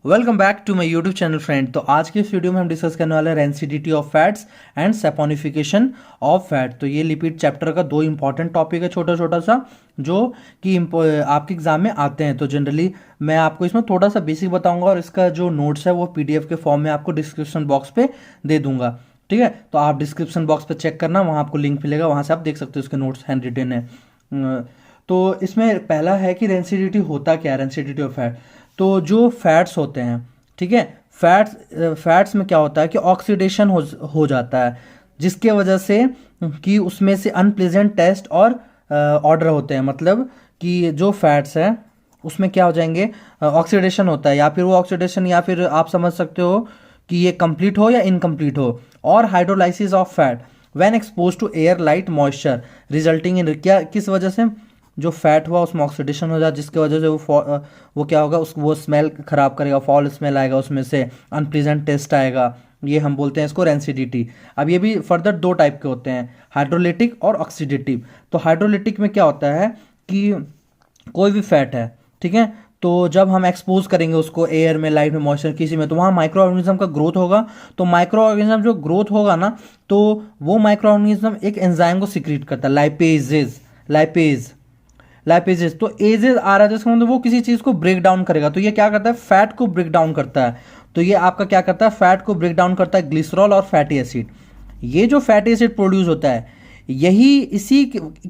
Welcome back to my YouTube channel friend. तो आज के इस वीडियो में हम डिस्कस करने वाले हैं rancidity of fats and saponification of fat. तो ये लिपिड चैप्टर का दो इंपॉर्टेंट टॉपिक है, छोटा छोटा सा, जो कि आपके एग्जाम में आते हैं। तो जनरली मैं आपको इसमें थोड़ा सा बेसिक बताऊंगा और इसका जो नोट्स है वो पीडीएफ के फॉर्म में आपको डिस्क्रिप्शन बॉक्स पे दे दूंगा। ठीक है, तो आप डिस्क्रिप्शन बॉक्स पे चेक करना, वहाँ आपको लिंक मिलेगा, वहाँ से आप देख सकते हो उसके नोट्स हैंड रिटेन है। तो इसमें पहला है कि रेंसिडिटी होता क्या है, रेंसिडिटी ऑफ फैट। तो जो फैट्स होते हैं, ठीक है, फैट्स में क्या होता है कि ऑक्सीडेशन हो जाता है, जिसके वजह से कि उसमें से अनप्लेजेंट टेस्ट और ऑर्डर होते हैं। मतलब कि जो फैट्स है उसमें क्या हो जाएंगे, ऑक्सीडेशन होता है, या फिर वो ऑक्सीडेशन, या फिर आप समझ सकते हो कि ये कंप्लीट हो या इनकम्प्लीट हो। और hydrolysis of fat when expose to air light moisture resulting in, क्या किस वजह से जो फैट हुआ उसमें ऑक्सीडेशन हो जाए, जिसकी वजह से वो क्या होगा, वो स्मेल खराब करेगा, फॉल स्मेल आएगा, उसमें से अनप्लीजेंट टेस्ट आएगा। ये हम बोलते हैं इसको रेंसिडिटी। अब ये भी फर्दर दो टाइप के होते हैं, हाइड्रोलिटिक और ऑक्सीडेटिव। तो हाइड्रोलिटिक में क्या होता है कि कोई भी फैट है, ठीक है, तो जब हम एक्सपोज करेंगे उसको एयर में, लाइट में, मॉइस्चर किसी में, तो वहाँ माइक्रो ऑर्गेनिज्म का ग्रोथ होगा। तो माइक्रो ऑर्गेनिज्म जो ग्रोथ होगा ना, तो वो माइक्रो ऑर्गेनिज्म एक एंजाइम को सिक्रीट करता है, लाइपेजेस। तो एजेस आ रहा है जिसका मतलब वो किसी चीज को ब्रेक डाउन करेगा। तो ये क्या करता है, फैट को ब्रेक डाउन करता है। तो ये आपका क्या करता है, फैट को ब्रेक डाउन करता है, ग्लिसरॉल और फैटी एसिड। ये जो फैटी एसिड प्रोड्यूस होता है, यही इसी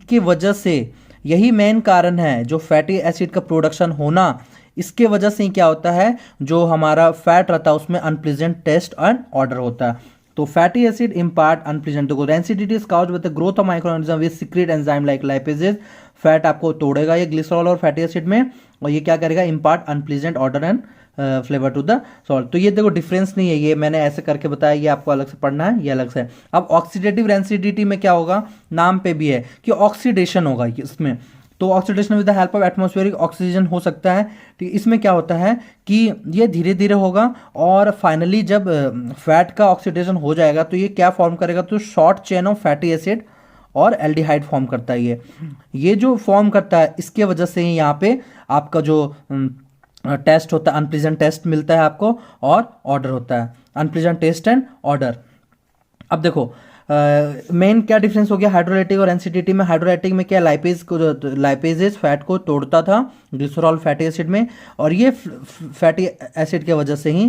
की वजह से, यही मेन कारण है जो फैटी एसिड का प्रोडक्शन होना। इसके वजह से ही क्या होता है, जो हमारा फैट रहता है उसमें अनप्लीजेंट टेस्ट एंड ऑर्डर होता है। तो फैटी एसिड इम्पार्ट अनप्लीजेंट, तो rancidity is caused with the growth of microorganism with secret enzyme like lipases. Fat आपको तोड़ेगा ये ग्लिसरॉल और फैटी एसिड में, और ये क्या करेगा, impart unpleasant order and flavour to the salt. तो ये देखो डिफरेंस नहीं है, ये मैंने ऐसे करके बताया, ये आपको अलग से पढ़ना है, ये अलग से है। अब ऑक्सीडेटिव रेंसिडिटी में क्या होगा, नाम पे भी है कि ऑक्सीडेशन होगा इसमें। तो oxidation with the help of atmospheric oxygen हो सकता है। ठीक, इसमें क्या होता है कि ये धीरे धीरे होगा, और फाइनली जब फैट का ऑक्सीडेशन हो जाएगा तो ये क्या फॉर्म करेगा, तो short chain of fatty acid और एल्डिहाइड फॉर्म करता है। ये जो फॉर्म करता है, इसके वजह से ही यहाँ पे आपका जो टेस्ट होता है, अनप्लीजेंट टेस्ट मिलता है आपको, और ऑर्डर होता है, अनप्लीजेंट टेस्ट एंड ऑर्डर। अब देखो मेन क्या डिफरेंस हो गया हाइड्रोलाइटिक और रेंसिडिटी में। हाइड्रोलाइटिक में क्या, लाइपेजेस फैट को तोड़ता था ग्लिसरॉल फैटी एसिड में, और ये फैटी एसिड के वजह से ही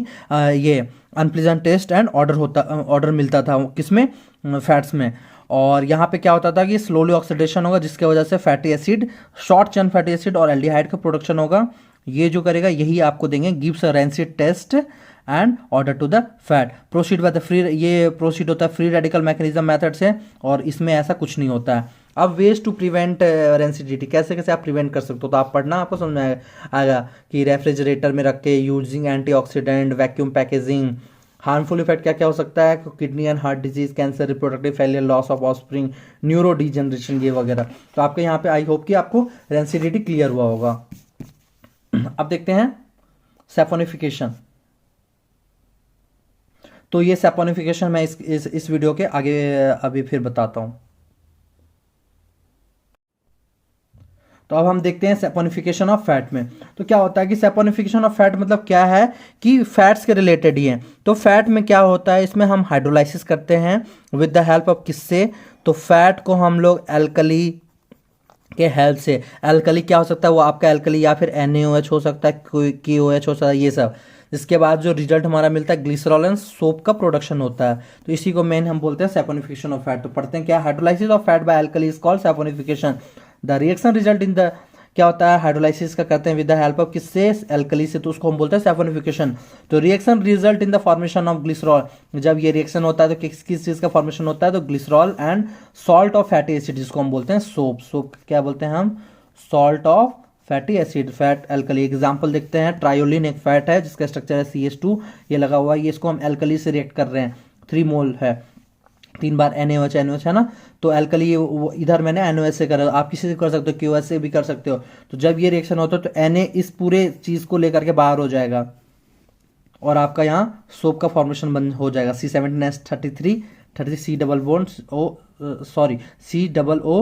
ये अनप्लीजेंट टेस्ट एंड ऑर्डर मिलता था किसमें, फैट्स में। और यहाँ पे क्या होता था कि स्लोली ऑक्सीडेशन होगा, जिसके वजह से fatty acid, short chain fatty acid और एल्डिहाइड का प्रोडक्शन होगा। ये जो करेगा यही आपको देंगे, gives a rancid taste and order to the fat. Proceed by the free, ये प्रोसीड होता है फ्री रेडिकल मैकेनिज्म मेथड से, और इसमें ऐसा कुछ नहीं होता है। अब वेज टू प्रिवेंट रेंसिडिटी, कैसे कैसे आप प्रिवेंट कर सकते हो, तो आप पढ़ना, आपको समझ में आएगा कि रेफ्रिजरेटर में रख के, using antioxidant, vacuum packaging. Harmful effect क्या क्या हो सकता है, kidney and heart disease, cancer, reproductive failure, loss of offspring, neuro degeneration, ये वगैरह। तो आपके यहाँ पे आई होप कि आपको रेंसिडिटी क्लियर हुआ होगा। अब देखते हैं सैपोनिफिकेशन। तो ये सैपोनिफिकेशन मैं इस वीडियो के आगे अभी फिर बताता हूं। तो अब हम देखते हैं सैपोनिफिकेशन ऑफ फैट में। तो क्या होता है कि सैपोनिफिकेशन ऑफ फैट मतलब क्या है कि फैट्स के रिलेटेड ही है। तो फैट में क्या होता है, इसमें हम हाइड्रोलाइसिस करते हैं विद द हेल्प ऑफ किससे, तो फैट को हम लोग एल्कली के हेल्प से। एल्कली क्या हो सकता है, वो आपका एल्कली या फिर NaOH हो सकता है, KOH हो सकता है, ये सब। इसके बाद जो रिजल्ट हमारा मिलता है, ग्लिसरॉल एंड सोप का प्रोडक्शन होता है। तो इसी को मेन हम बोलते हैं सैपोनिफिकेशन ऑफ फैट। तो पढ़ते हैं क्या, hydrolysis of fat by alkali is called saponification. The reaction result in the, क्या होता है, हाइड्रोलाइसिस का करते हैं विद द हेल्प ऑफ किससे, एल्कली से, तो उसको हम बोलते हैं सैपोनिफिकेशन। तो reaction result in the formation of glycerol, जब ये रिएक्शन होता है तो किस किस चीज का फॉर्मेशन होता है, तो glycerol and salt of fatty acid, जिसको हम बोलते हैं सोप क्या बोलते हैं हम, salt of fatty acid, fat alkali. Example देखते हैं, ट्रायोलिन एक फैट है जिसका स्ट्रक्चर है CH2, ये लगा हुआ है, ये इसको हम एल्कली से रिएक्ट कर रहे हैं, 3 मोल है, 3 बार NaOH है ना। तो एल्कली इधर मैंने NaOH से करा, आप किसी से कर सकते हो, KOH से भी कर सकते हो। तो जब ये रिएक्शन होता है तो Na इस पूरे चीज को लेकर के बाहर हो जाएगा, और आपका यहाँ सोप का फॉर्मेशन बन हो जाएगा, C17H33 C double bond O, sorry COO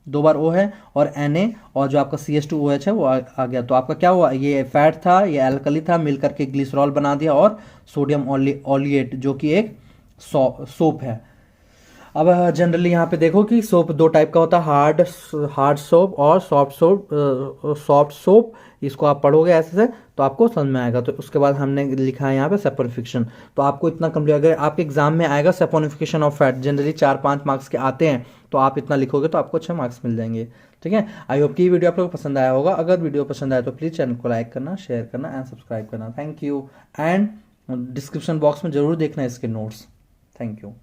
2 बार O है, और Na, और जो आपका CH2OH है वो आ गया। तो आपका क्या हुआ, ये फैट था, ये एल्कली था, मिल करके ग्लिसरॉल बना दिया, और सोडियम ऑलिएट जो कि एक सोप है। अब जनरली यहाँ पे देखो कि सोप दो टाइप का होता है, हार्ड सोप और सॉफ्ट सोप। इसको आप पढ़ोगे ऐसे से तो आपको समझ में आएगा। तो उसके बाद हमने लिखा है यहाँ पे सैपोनिफिकेशन। तो आपको इतना कंप्लीट, अगर आपके एग्जाम में आएगा saponification of fat, generally 4-5 marks के आते हैं, तो आप इतना लिखोगे तो आपको 6 मार्क्स मिल जाएंगे। ठीक है, आई होप कि ये वीडियो आप लोगों को पसंद आया होगा। अगर वीडियो पसंद आया तो प्लीज़ चैनल को लाइक करना, शेयर करना एंड सब्सक्राइब करना। Thank you. And description box में जरूर देखना इसके नोट्स। Thank you.